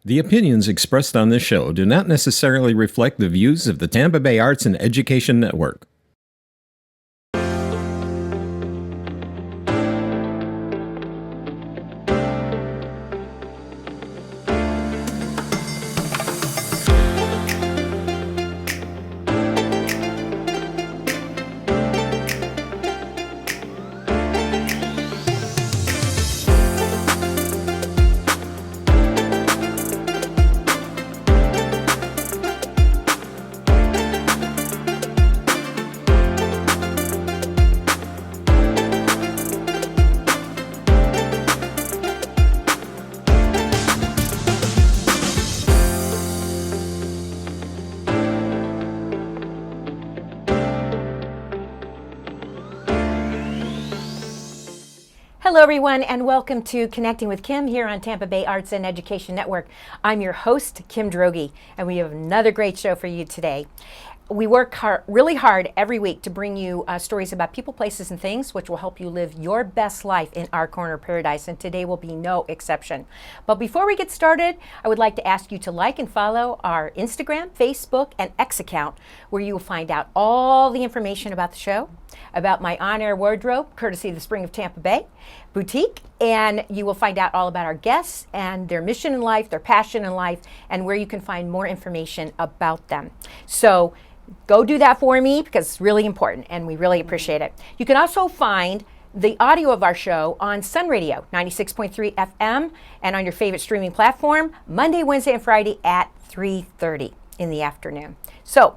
The opinions expressed on this show do not necessarily reflect the views of the Tampa Bay Arts and Education Network. Hello everyone and welcome to Connecting with Kim here on Tampa Bay Arts and Education Network. I'm your host, Kim Droege, and we have another great show for you today. We work really hard every week to bring you stories about people, places, and things which will help you live your best life in our corner of paradise, and today will be no exception. But before we get started, I would like to ask you to like and follow our Instagram, Facebook, and X account, where you will find out all the information about the show, about my on-air wardrobe, courtesy of the Spring of Tampa Bay boutique, and you will find out all about our guests and their mission in life, their passion in life, and where you can find more information about them. So go do that for me because it's really important and we really appreciate it. You can also find the audio of our show on Sun Radio, 96.3 FM, and on your favorite streaming platform, Monday, Wednesday, and Friday at 3:30 in the afternoon. So,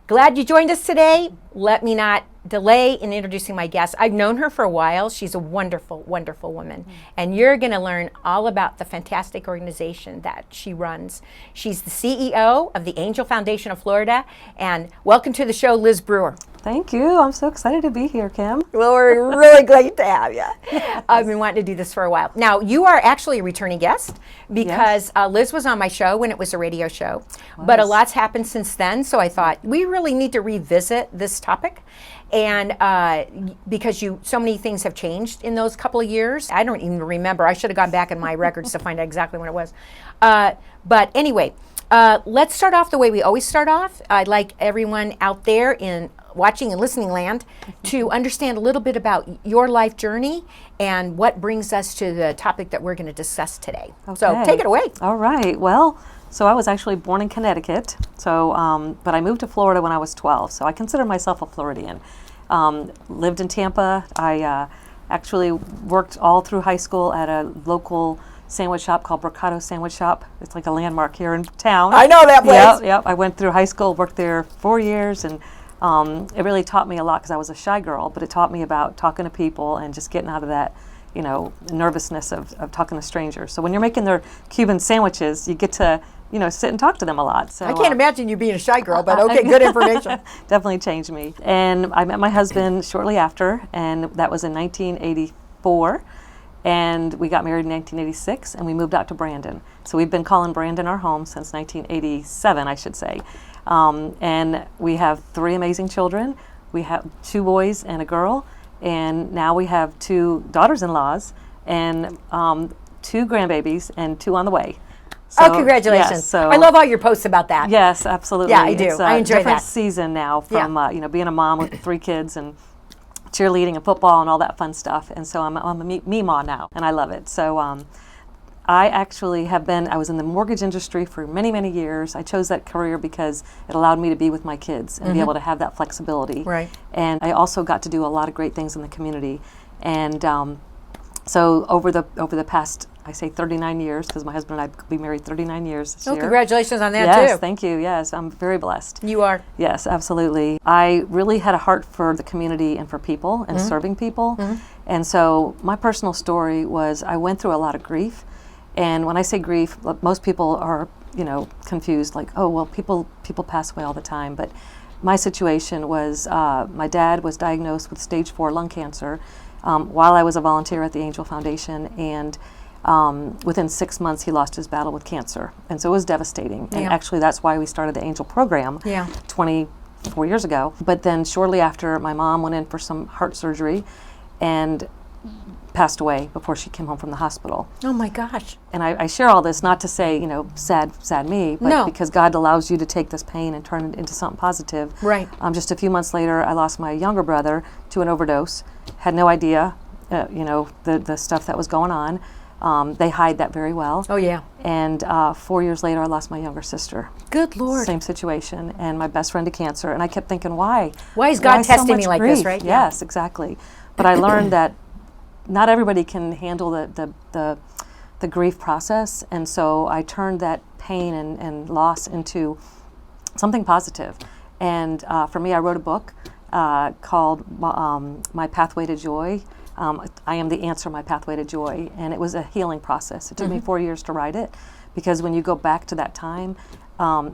glad you joined us today. Let me not delay in introducing my guest. I've known her for a while. She's a wonderful, wonderful woman. And you're going to learn all about the fantastic organization that she runs. She's the CEO of the Angel Foundation of Florida. And welcome to the show, Liz Brewer. Thank you. I'm so excited to be here, Kim. Well, we're really glad to have you. I've been wanting to do this for a while. Now, you are actually a returning guest because Liz was on my show when it was a radio show. But a lot's happened since then, so I thought we really need to revisit this topic. And because so many things have changed in those couple of years. I don't even remember. I should have gone back in my records to find out exactly when it was. But anyway, let's start off the way we always start off. I'd like everyone out there in watching and listening land to understand a little bit about your life journey and what brings us to the topic that we're going to discuss today. Okay. So take it away. All right. Well, so I was actually born in Connecticut, but I moved to Florida when I was 12, so I consider myself a Floridian. Lived in Tampa. I actually worked all through high school at a local sandwich shop called Brocado Sandwich Shop. It's like a landmark here in town. I know that place. Yep. I went through high school, worked there 4 years, and it really taught me a lot because I was a shy girl, but it taught me about talking to people and just getting out of that, nervousness of talking to strangers. So when you're making their Cuban sandwiches, you get to, sit and talk to them a lot. So I can't imagine you being a shy girl, but okay, good information. Definitely changed me. And I met my husband shortly after, and that was in 1984. And we got married in 1986, and we moved out to Brandon. So we've been calling Brandon our home since 1987, I should say. And we have 3 amazing children. We have 2 boys and a girl, and now we have 2 daughters-in-laws and 2 grandbabies and 2 on the way. So, congratulations. Yes, so I love all your posts about that. Yes, absolutely. Yeah, I do. I enjoy different that. Season now from being a mom with 3 kids and cheerleading and football and all that fun stuff. And so I'm a Meemaw now, and I love it. So I actually I was in the mortgage industry for many, many years. I chose that career because it allowed me to be with my kids and be able to have that flexibility. Right. And I also got to do a lot of great things in the community. And so over the past, I say 39 years, because my husband and I will be married 39 years this year. Congratulations on that, too. too. Yes, thank you. Yes, I'm very blessed. You are. Yes, absolutely. I really had a heart for the community and for people and serving people. And so my personal story was I went through a lot of grief. And when I say grief, most people are, confused, like, oh, well, people pass away all the time. But my situation was my dad was diagnosed with stage 4 lung cancer while I was a volunteer at the Angel Foundation, and within 6 months he lost his battle with cancer, and so it was devastating. And actually that's why we started the Angel program 24 years ago. But then shortly after, my mom went in for some heart surgery, and passed away before she came home from the hospital. Oh my gosh. And I share all this not to say, sad me, but No. because God allows you to take this pain and turn it into something positive. Right. Just a few months later, I lost my younger brother to an overdose. Had no idea, the stuff that was going on. They hide that very well. Oh yeah. And 4 years later, I lost my younger sister. Good Lord. Same situation, and my best friend to cancer. And I kept thinking, why? Why is God so testing much me like this, grief? right? Yeah. Yes, exactly. But I learned that not everybody can handle the grief process, and so I turned that pain and loss into something positive. And for me, I wrote a book called My Pathway to Joy. I Am the Answer, My Pathway to Joy. And it was a healing process. It took me 4 years to write it, because when you go back to that time,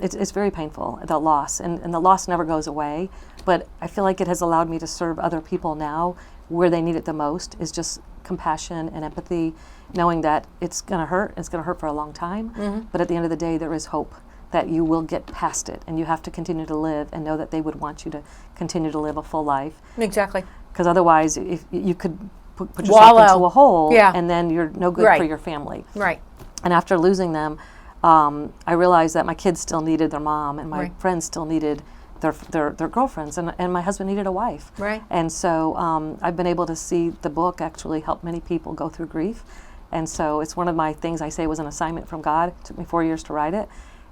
it's very painful, the loss. And the loss never goes away. But I feel like it has allowed me to serve other people now where they need it the most, is just compassion and empathy, knowing that it's going to hurt. It's going to hurt for a long time. But at the end of the day, there is hope that you will get past it. And you have to continue to live and know that they would want you to continue to live a full life. Exactly. Because otherwise, if you could put yourself Wallow. into a hole, Yeah. and then you're no good Right. for your family. Right. And after losing them, I realized that my kids still needed their mom, and my Right. friends still needed their girlfriends, and my husband needed a wife. Right. And so I've been able to see the book actually help many people go through grief. And so it's one of my things I say was an assignment from God. It took me 4 years to write it.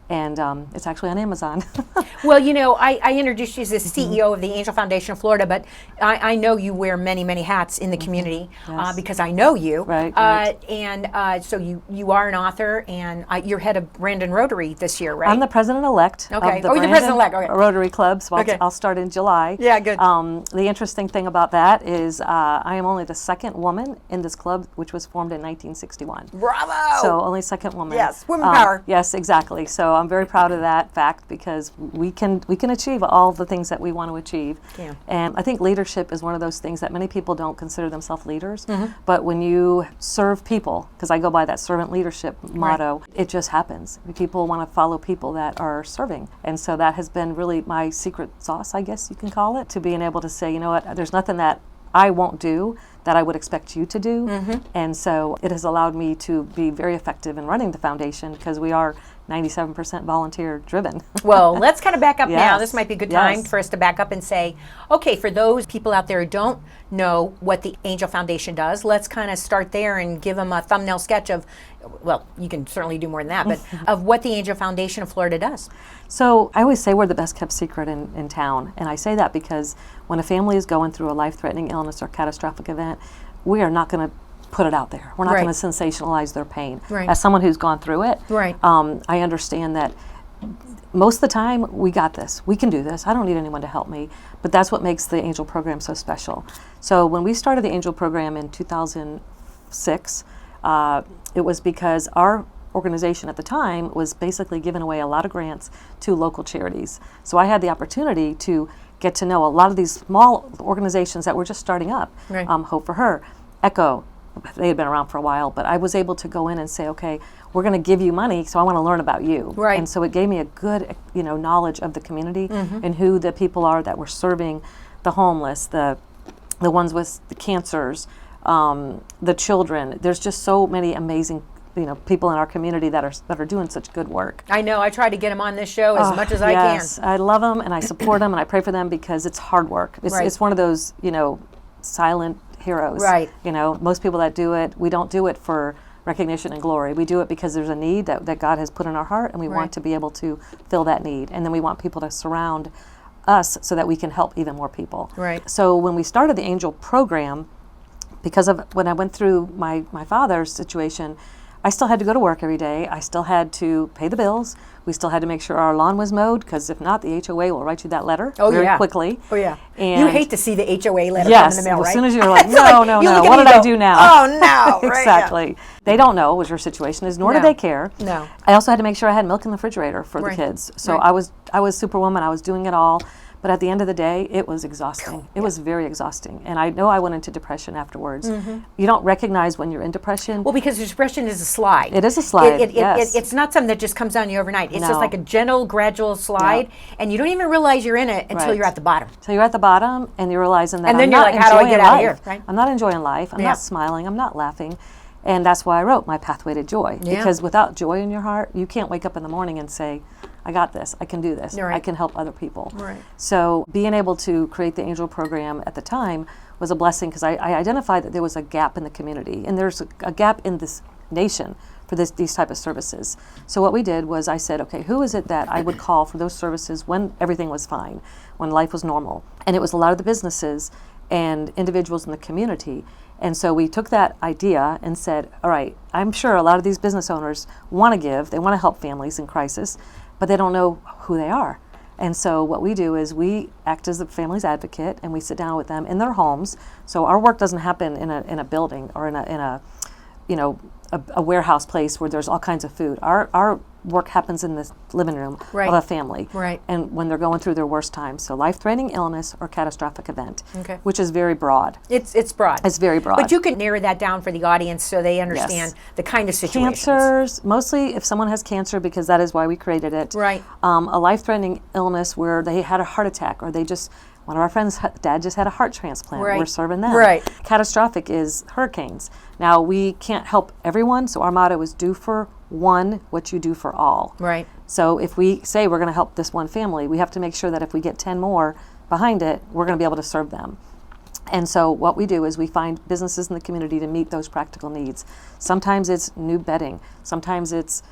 And it's actually on Amazon. Well, I introduced you as the CEO of the Angel Foundation of Florida, but I know you wear many, many hats in the community Yes. because I know you. Right. And so you are an author, and you're head of Brandon Rotary this year, right? I'm the president-elect Okay. of the Oh, you're Brandon president-elect, okay. Rotary Club, so Okay. I'll start in July. Yeah, good. The interesting thing about that is I am only the second woman in this club, which was formed in 1961. Bravo! So only second woman. Yes, women power. Yes, exactly. So I'm very proud of that fact, because we can achieve all the things that we want to achieve. Yeah. And I think leadership is one of those things that many people don't consider themselves leaders. Mm-hmm. But when you serve people, because I go by that servant leadership motto, it just happens. People want to follow people that are serving. And so that has been really my secret sauce, I guess you can call it, to being able to say, you know what, there's nothing that I won't do that I would expect you to do. And so it has allowed me to be very effective in running the foundation, because we are 97% volunteer driven. Well, let's kind of back up now. Yes. This might be a good time Yes. for us to back up and say, okay, for those people out there who don't know what the Angel Foundation does, let's kind of start there and give them a thumbnail sketch of, well, you can certainly do more than that, but of what the Angel Foundation of Florida does. So I always say we're the best kept secret in town. And I say that because when a family is going through a life-threatening illness or catastrophic event, we are not going to put it out there. We're not Right. going to sensationalize their pain. Right. As someone who's gone through it, Right. I understand that most of the time we got this. We can do this. I don't need anyone to help me. But that's what makes the Angel program so special. So when we started the Angel program in 2006, it was because our organization at the time was basically giving away a lot of grants to local charities. So I had the opportunity to get to know a lot of these small organizations that were just starting up. Right. Hope for Her, Echo, they had been around for a while, but I was able to go in and say, okay, we're going to give you money, so I want to learn about you. Right. And so it gave me a good, knowledge of the community and who the people are that were serving the homeless, the ones with the cancers, the children. There's just so many amazing, people in our community that are doing such good work. I know, I try to get them on this show as much as I Yes, can. I love them and I support them and I pray for them, because it's hard work. Right. It's one of those, silent heroes. Right. Most people that do it, we don't do it for recognition and glory. We do it because there's a need that God has put in our heart, and we Right. want to be able to fill that need. And then we want people to surround us so that we can help even more people. Right. So when we started the Angel program, because of when I went through my father's situation, I still had to go to work every day. I still had to pay the bills. We still had to make sure our lawn was mowed, because if not, the HOA will write you that letter very quickly. Oh, yeah. And you hate to see the HOA letter yes, come in the mail, right? as soon as you're like, It's like, no, you look at what me did and I go, do now? Oh, no. Right, yeah. Exactly. They don't know what your situation is, nor No. do they care. No. I also had to make sure I had milk in the refrigerator for Right. the kids. So Right. I was Superwoman. I was doing it all. But at the end of the day, it was exhausting. It was very exhausting. And I know I went into depression afterwards. You don't recognize when you're in depression. Well, because depression is a slide. It is a slide, yes. It's not something that just comes on you overnight. It's just No. like a gentle, gradual slide, and you don't even realize you're in it until Right. you're at the bottom. So you're at the bottom and you're realizing that And then I'm you're not like, how do I enjoying get out of life. here, right? I'm not enjoying life. I'm Yeah. not smiling. I'm not laughing. And that's why I wrote My Pathway to Joy. Yeah. Because without joy in your heart, you can't wake up in the morning and say, I got this. I can do this. Right. I can help other people. Right. So being able to create the Angel program at the time was a blessing because I identified that there was a gap in the community. And there's a gap in this nation for these type of services. So what we did was I said, okay, who is it that I would call for those services when everything was fine, when life was normal? And it was a lot of the businesses and individuals in the community. And so we took that idea and said, all right, I'm sure a lot of these business owners want to give, they want to help families in crisis, but they don't know who they are. And so what we do is we act as the family's advocate and we sit down with them in their homes. So our work doesn't happen in a building or in a warehouse place where there's all kinds of food. Our work happens in the living room Right. of a family. Right. And when they're going through their worst times. So life-threatening illness or catastrophic event, Okay. which is very broad. It's broad. It's very broad. But you can narrow that down for the audience so they understand the kind of situations. Cancers, mostly if someone has cancer, because that is why we created it. Right. A life-threatening illness where they had a heart attack or one of our friends' dad just had a heart transplant. Right. We're serving them. Right. Catastrophic is hurricanes. Now, we can't help everyone, so our motto is do for one what you do for all. Right. So if we say we're going to help this one family, we have to make sure that if we get 10 more behind it, we're going to be able to serve them. And so what we do is we find businesses in the community to meet those practical needs. Sometimes it's new bedding. Sometimes it's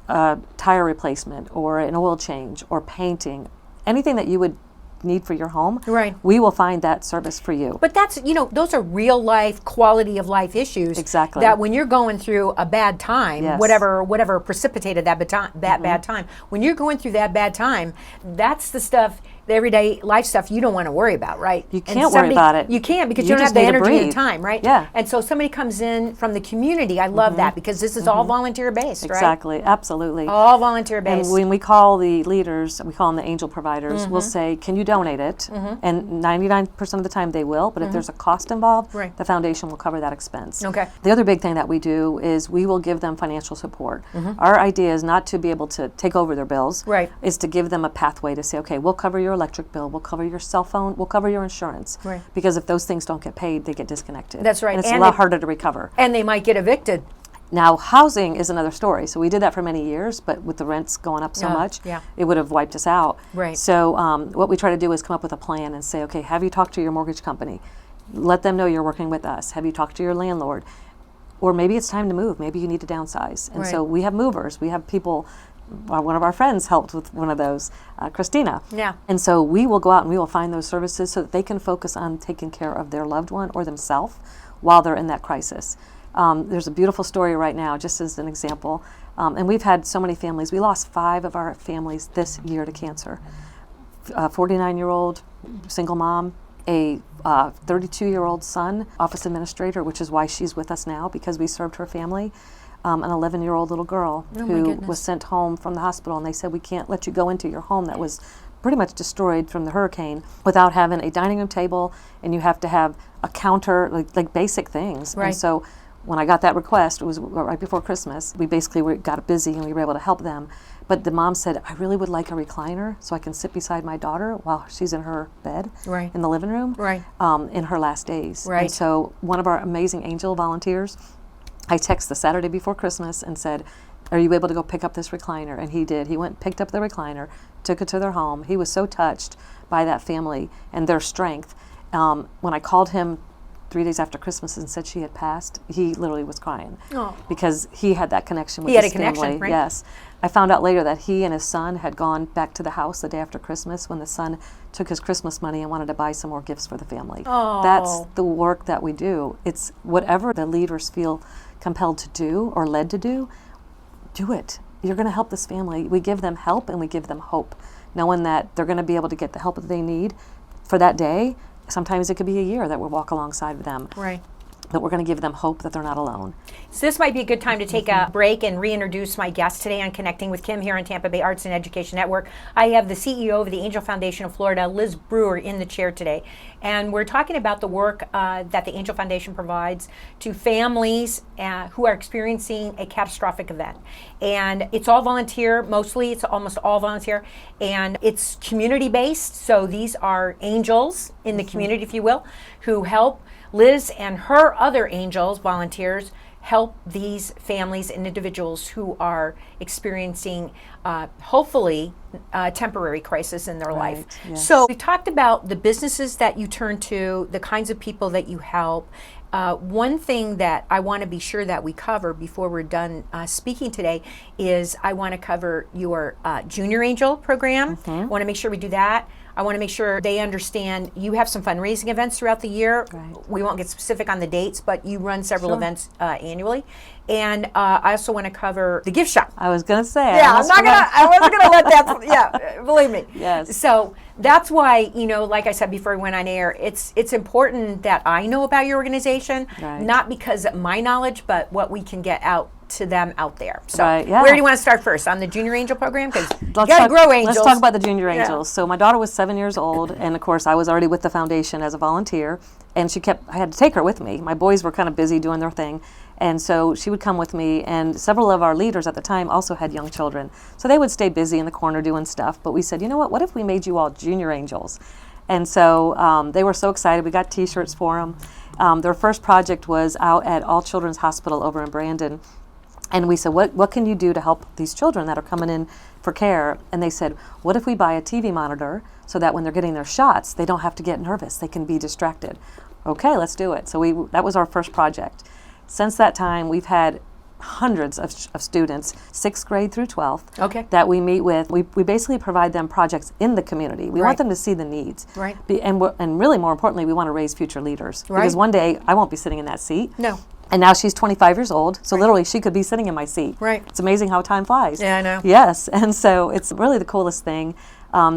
tire replacement or an oil change or painting. Anything that you would need for your home, Right. we will find that service for you. But that's, those are real life, quality of life issues. Exactly. That when you're going through a bad time, Yes. whatever precipitated that bad time, when you're going through that bad time, that's the stuff, the everyday life stuff you don't want to worry about, right? You can't worry about it. You can't because You you don't just have the need to energy and breathe. time, right? Yeah. And so somebody comes in from the community. I love that because this is all volunteer based, right? Exactly, absolutely. All volunteer based. And when we call the leaders, we call them the angel providers, we'll say, can you donate it? And 99% of the time they will, but if there's a cost involved, Right. the foundation will cover that expense. Okay. The other big thing that we do is we will give them financial support. Our idea is not to be able to take over their bills, Right. is to give them a pathway to say, okay, we'll cover your electric bill, we'll cover your cell phone, we'll cover your insurance. Right. Because if those things don't get paid, they get disconnected. That's right. And it's And a lot they- harder to recover. And they might get evicted. Now, housing is another story. So we did that for many years, but with the rents going up so much, yeah. it would have wiped us out. Right. So what we try to do is come up with a plan and say, okay, have you talked to your mortgage company? Let them know you're working with us. Have you talked to your landlord? Or maybe it's time to move. Maybe you need to downsize. And so Right. we have movers. We have people. One of our friends helped with one of those, Christina. Yeah. And so we will go out and we will find those services so that they can focus on taking care of their loved one or themselves while they're in that crisis. There's a beautiful story right now, just as an example. And we've had so many families. We lost 5 of our families this year to cancer. A 49-year-old single mom, a 32-year-old son, office administrator, which is why she's with us now, because we served her family. An 11-year-old little girl who goodness. was sent home from the hospital, and they said, we can't let you go into your home that was pretty much destroyed from the hurricane without having a dining room table, and you have to have a counter, like basic things. Right. And so when I got that request, it was right before Christmas, we basically got busy and we were able to help them. But the mom said, I really would like a recliner so I can sit beside my daughter while she's in her bed Right. in the living room Right. in her last days. Right. And so one of our amazing angel volunteers, I texted the Saturday before Christmas and said, are you able to go pick up this recliner? And he did. He went and picked up the recliner, took it to their home. He was so touched by that family and their strength. When I called him 3 days after Christmas and said she had passed, he literally was crying because he had that connection with He had his a connection, family. right? Yes. I found out later that he and his son had gone back to the house the day after Christmas when the son took his Christmas money and wanted to buy some more gifts for the family. Oh. That's the work that we do. It's whatever the leaders feel compelled to do or led to do it. You're going to help this family. We give them help and we give them hope, knowing that they're going to be able to get the help that they need for that day. Sometimes it could be a year that we'll walk alongside of them. Right. but we're going to give them hope that they're not alone. So this might be a good time to take a break and reintroduce my guest today on Connecting with Kim here on Tampa Bay Arts and Education Network. I have the CEO of the Angel Foundation of Florida, Liz Brewer, in the chair today. And we're talking about the work that the Angel Foundation provides to families who are experiencing a catastrophic event. And it's all volunteer, mostly, it's almost all volunteer. And it's community-based, so these are angels in the community, if you will, who help Liz and her other angels, volunteers, help these families and individuals who are experiencing, hopefully, temporary crisis in their life. Yes. So we talked about the businesses that you turn to, the kinds of people that you help. One thing that I want to be sure that we cover before we're done speaking today is I want to cover your Junior Angel program. I want to make sure we do that. I want to make sure they understand you have some fundraising events throughout the year. Right. We won't get specific on the dates, but you run several events annually. And I also want to cover the gift shop. I was going to say. Yeah, I wasn't gonna let that. Yeah, believe me. Yes. So that's why, like I said before we went on air, it's important that I know about your organization, Right. not because of my knowledge, but what we can get out to them out there. So Right, yeah. where do you want to start first? On the Junior Angel program? Because you Let's got to talk- grow angels. Let's talk about the Junior Yeah. Angels. So my daughter was 7 years old, and of course I was already with the foundation as a volunteer, and I had to take her with me. My boys were kind of busy doing their thing, and so she would come with me, and several of our leaders at the time also had young children. So they would stay busy in the corner doing stuff, but we said, you know what if we made you all Junior Angels? And so they were so excited. We got t-shirts for them. Their first project was out at All Children's Hospital over in Brandon. And we said, what can you do to help these children that are coming in for care? And they said, what if we buy a TV monitor so that when they're getting their shots, they don't have to get nervous. They can be distracted. Okay, let's do it. So that was our first project. Since that time, we've had hundreds of students, 6th grade through 12th, Okay. that we meet with. We basically provide them projects in the community. We Right. want them to see the needs. Right. And really more importantly, we want to raise future leaders. Right. Because one day, I won't be sitting in that seat. No. And now she's 25 years old, so literally she could be sitting in my seat. Right. It's amazing how time flies. Yeah, I know. Yes, and so it's really the coolest thing.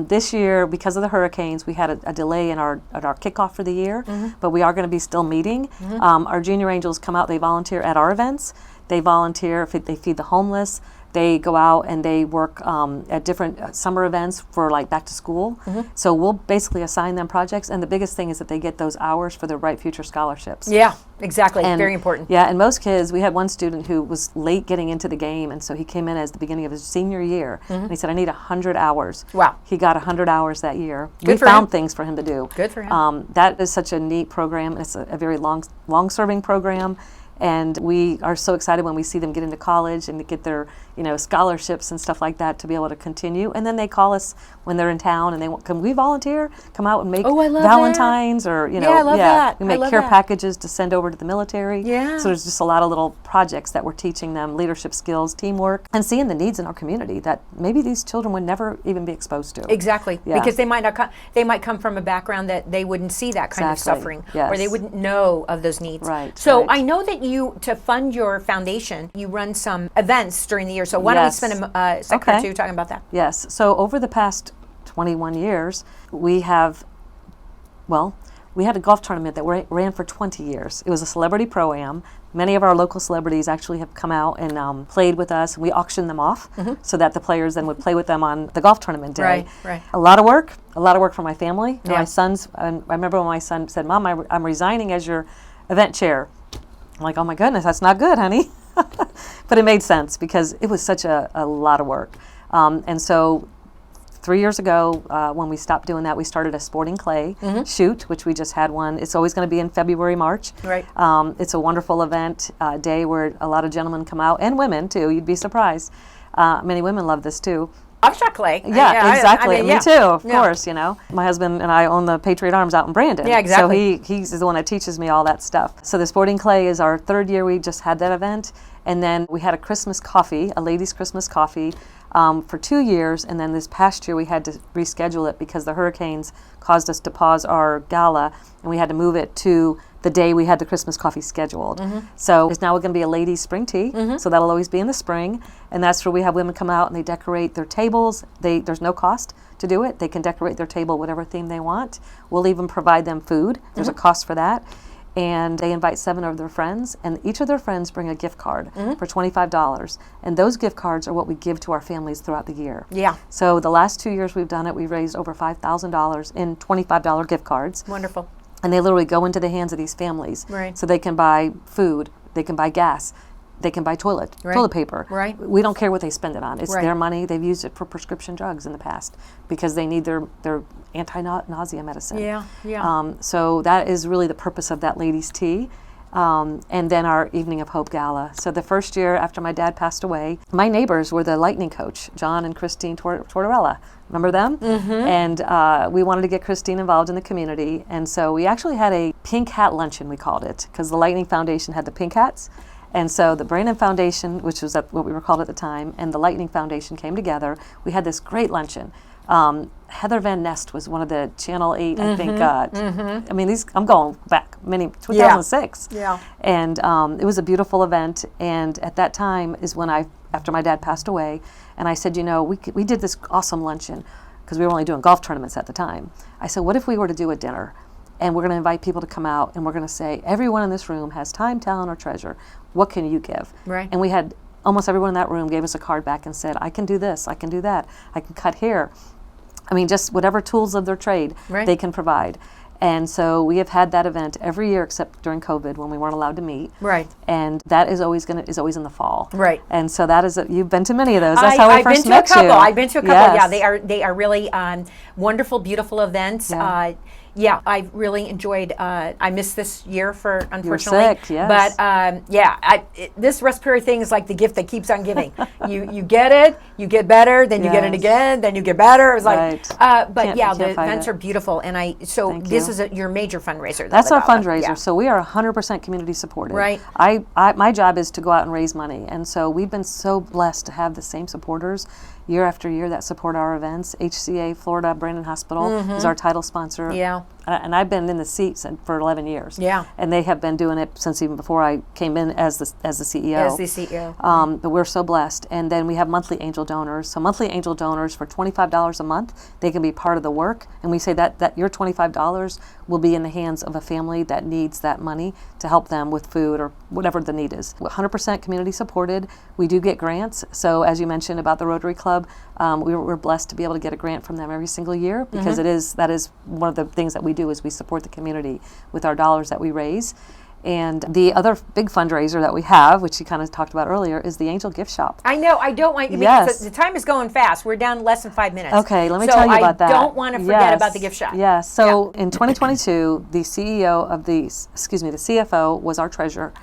This year, because of the hurricanes, we had a delay in our kickoff for the year, but we are going to be still meeting. Our Junior Angels come out, they volunteer at our events. They volunteer, they feed the homeless. They go out and they work at different summer events for like back to school. So we'll basically assign them projects, and the biggest thing is that they get those hours for their Right Future scholarships. Yeah, exactly. And, Very important. Yeah, and most kids, we had one student who was late getting into the game, and so he came in as the beginning of his senior year, and he said, I need 100 hours. Wow. He got 100 hours that year. Good We for found him. things for him to do. Good for him. That is such a neat program. It's a very long-serving program. And we are so excited when we see them get into college and to get their, scholarships and stuff like that to be able to continue. And then they call us when they're in town and they want, can we volunteer? Come out and make Oh, I love Valentines or, Yeah, I love that. we I make love care that. packages to send over to the military. Yeah. So there's just a lot of little projects that we're teaching them, leadership skills, teamwork, and seeing the needs in our community that maybe these children would never even be exposed to. Exactly, Yeah. because they might not. They might come from a background that they wouldn't see that kind Exactly. of suffering, Yes. or they wouldn't know of those needs. Right, So right. I know that to fund your foundation, you run some events during the year. So why don't we Yes. spend a second or Okay. two talking about that? Yes. So over the past 21 years, we had a golf tournament that ran for 20 years. It was a celebrity pro-am. Many of our local celebrities actually have come out and played with us. We auctioned them off so that the players then would play with them on the golf tournament day. Right, right. A lot of work for my family. Yeah. My sons, and I remember when my son said, Mom, I'm resigning as your event chair. I'm like, oh my goodness, that's not good, honey. But it made sense because it was such a lot of work. And so 3 years ago, when we stopped doing that, we started a sporting clay shoot, which we just had one. It's always going to be in February, March. Right. It's a wonderful event, day where a lot of gentlemen come out, and women too. You'd be surprised. Many women love this too. I've shot clay. Yeah, exactly. I mean, Me yeah. too, of Yeah. course, My husband and I own the Patriot Arms out in Brandon. Yeah, exactly. So he's the one that teaches me all that stuff. So the sporting clay is our third year we just had that event. And then we had a Christmas coffee, a ladies' Christmas coffee, for 2 years. And then this past year we had to reschedule it because the hurricanes caused us to pause our gala, and we had to move it to the day we had the Christmas coffee scheduled. So it's now going to be a ladies' spring tea, so that'll always be in the spring, and that's where we have women come out and they decorate their tables. There's no cost to do it. They can decorate their table whatever theme they want. We'll even provide them food. There's a cost for that. and they invite 7 of their friends, and each of their friends bring a gift card for $25. And those gift cards are what we give to our families throughout the year. Yeah. So the last 2 years we've done it, we've raised over $5,000 in $25 gift cards. Wonderful. And they literally go into the hands of these families. Right. So they can buy food, they can buy gas, they can buy toilet paper. Right. We don't care what they spend it on. It's Right. their money. They've used it for prescription drugs in the past because they need their anti-nausea medicine. Yeah, yeah. So that is really the purpose of that ladies' tea. And then our Evening of Hope Gala. So the first year after my dad passed away, my neighbors were the lightning coach, John and Christine Tortorella. Remember them? Mm-hmm. And we wanted to get Christine involved in the community. And so we actually had a pink hat luncheon, we called it, because the Lightning Foundation had the pink hats. And so the Brandon Foundation, which was what we were called at the time, and the Lightning Foundation came together. We had this great luncheon. Heather Van Nest was one of the Channel 8, I think. I mean, I'm going back 2006. Yeah. And it was a beautiful event. And at that time is when after my dad passed away, and I said, we did this awesome luncheon because we were only doing golf tournaments at the time. I said, what if we were to do a dinner? And we're going to invite people to come out, and we're going to say, everyone in this room has time, talent, or treasure. What can you give? Right. And we had almost everyone in that room gave us a card back and said, I can do this, I can do that, I can cut hair. I mean, just whatever tools of their trade they can provide. And so we have had that event every year except during COVID when we weren't allowed to meet. Right. And that is always in the fall. Right. And so that is you've been to many of those. That's how I first met you. I've been to a couple. Yes. Yeah, they are really wonderful, beautiful events. Yeah. I really enjoyed. I missed this year unfortunately. You were sick, yes. But this respiratory thing is like the gift that keeps on giving. you get it, you get better, then you get it again, then you get better. It's like, but the events are beautiful, and this is your major fundraiser. That's our fundraiser. Yeah. So we are 100% community supported. Right. My job is to go out and raise money, and so we've been so blessed to have the same supporters year after year that support our events. HCA Florida Brandon Hospital is our title sponsor. Yeah. And I've been in the seat for 11 years. Yeah. And they have been doing it since even before I came in as the CEO. As the CEO. But we're so blessed. And then we have monthly angel donors. So monthly angel donors for $25 a month, they can be part of the work. And we say that your $25 will be in the hands of a family that needs that money to help them with food or whatever the need is. 100% community supported. We do get grants. So as you mentioned about the Rotary Club, we're blessed to be able to get a grant from them every single year because that is one of the things that we do is we support the community with our dollars that we raise. And the other big fundraiser that we have, which you kind of talked about earlier, is the Angel Gift Shop. I know. I don't want. Yes. The time is going fast. We're down less than 5 minutes. Okay, let me tell you about that. I don't want to forget about the gift shop. Yes. So in 2022, the CFO was our treasurer.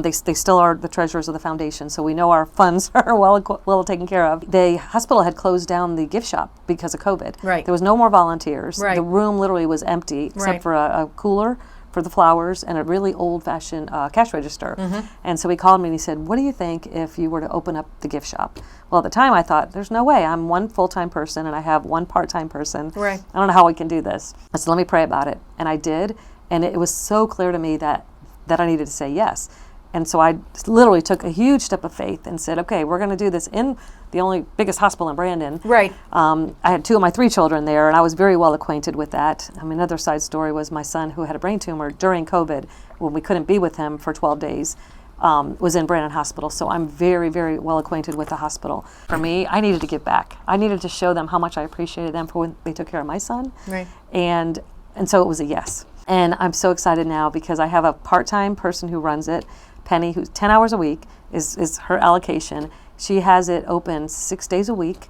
They still are the treasurers of the foundation, so we know our funds are well taken care of. The hospital had closed down the gift shop because of COVID. Right. There was no more volunteers. Right. The room literally was empty except for a cooler for the flowers and a really old-fashioned cash register. And so he called me and he said, what do you think if you were to open up the gift shop? Well, at the time I thought, there's no way. I'm one full-time person and I have one part-time person. Right. I don't know how we can do this. I said, let me pray about it. And I did. And it was so clear to me that I needed to say yes. And so I literally took a huge step of faith and said, okay, we're going to do this in the only biggest hospital in Brandon. Right. I had 2 of my 3 children there, and I was very well acquainted with that. I mean, another side story was my son, who had a brain tumor during COVID, when we couldn't be with him for 12 days, was in Brandon Hospital. So I'm very, very well acquainted with the hospital. For me, I needed to give back. I needed to show them how much I appreciated them for when they took care of my son. Right. And so it was a yes. And I'm so excited now because I have a part-time person who runs it, Penny, who's 10 hours a week is her allocation. She has it open 6 days a week,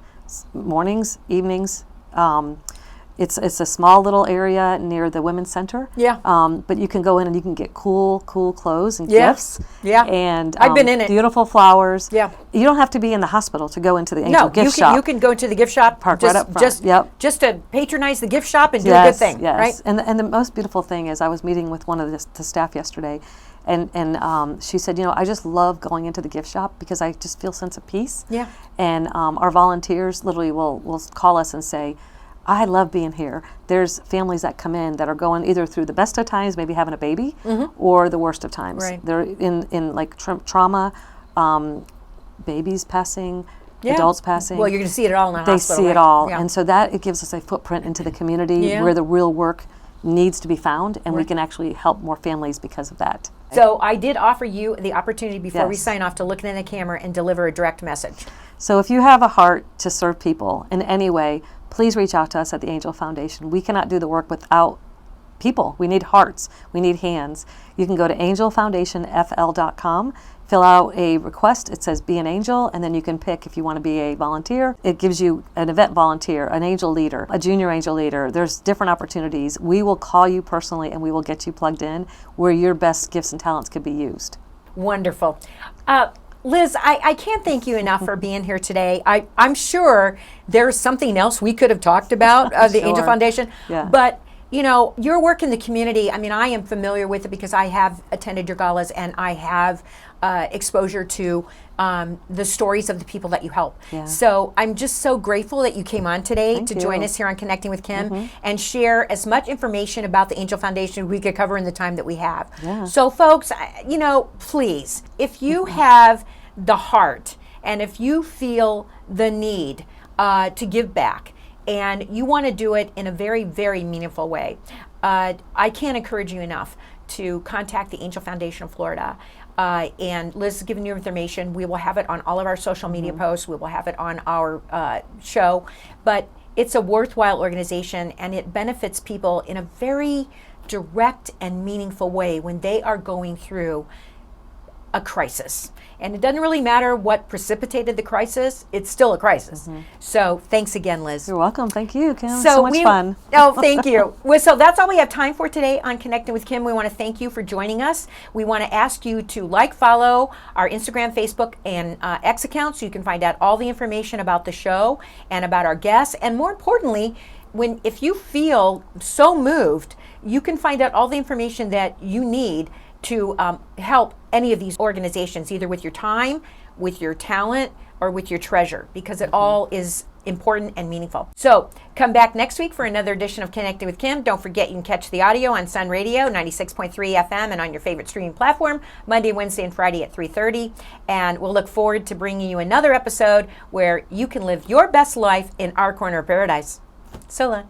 mornings, evenings. It's a small little area near the Women's Center. Yeah. But you can go in and you can get cool clothes and gifts. Yeah. And I've been in it. Beautiful flowers. Yeah. You don't have to be in the hospital to go into the Angel Gift Shop. You can go to the gift shop. Park right up front. Just to patronize the gift shop and do a good thing. Yes. Right. And the most beautiful thing is I was meeting with one of the staff yesterday. And she said, I just love going into the gift shop because I just feel a sense of peace. Yeah. And our volunteers literally will call us and say, I love being here. There's families that come in that are going either through the best of times, maybe having a baby, or the worst of times. Right. They're in like trauma, babies passing, adults passing. Well, you're going to see it all in the hospital. They see it all. Yeah. And so it gives us a footprint into the community where the real work needs to be found, and we can actually help more families because of that. So I did offer you the opportunity before we Yes. sign off to look in the camera and deliver a direct message. So if you have a heart to serve people in any way, please reach out to us at the Angel Foundation. We cannot do the work without people. We need hearts. We need hands. You can go to angelfoundationfl.com, fill out a request. It says be an angel, and then you can pick if you want to be a volunteer. It gives you an event volunteer, an angel leader, a junior angel leader. There's different opportunities. We will call you personally, and we will get you plugged in where your best gifts and talents could be used. Wonderful. Liz, I can't thank you enough for being here today. I'm sure there's something else we could have talked about, the Angel Sure. Foundation, Yeah. but you know, your work in the community, I mean, I am familiar with it because I have attended your galas and I have exposure to the stories of the people that you help. Yeah. So I'm just so grateful that you came on today Thank to you. join us here on Connecting with Kim and share as much information about the Angel Foundation we could cover in the time that we have. Yeah. So folks, you know, please, if you have the heart and if you feel the need to give back, and you want to do it in a very, very meaningful way, I can't encourage you enough to contact the Angel Foundation of Florida. And Liz has given you information. We will have it on all of our social media posts. We will have it on our show. But it's a worthwhile organization, and it benefits people in a very direct and meaningful way when they are going through a crisis. And it doesn't really matter what precipitated the crisis, it's still a crisis. So thanks again, Liz. You're welcome. Thank you, Kim. So much fun. Oh, thank you. Well, so that's all we have time for today on Connecting with Kim. We want to thank you for joining us. We want to ask you to follow our Instagram, Facebook, and X accounts so you can find out all the information about the show and about our guests. And more importantly, if you feel so moved, you can find out all the information that you need to help any of these organizations, either with your time, with your talent, or with your treasure, because it all is important and meaningful. So come back next week for another edition of Connecting with Kim. Don't forget you can catch the audio on Sun Radio 96.3 FM and on your favorite streaming platform Monday, Wednesday, and Friday at 3:30. And we'll look forward to bringing you another episode where you can live your best life in our corner of paradise. So long.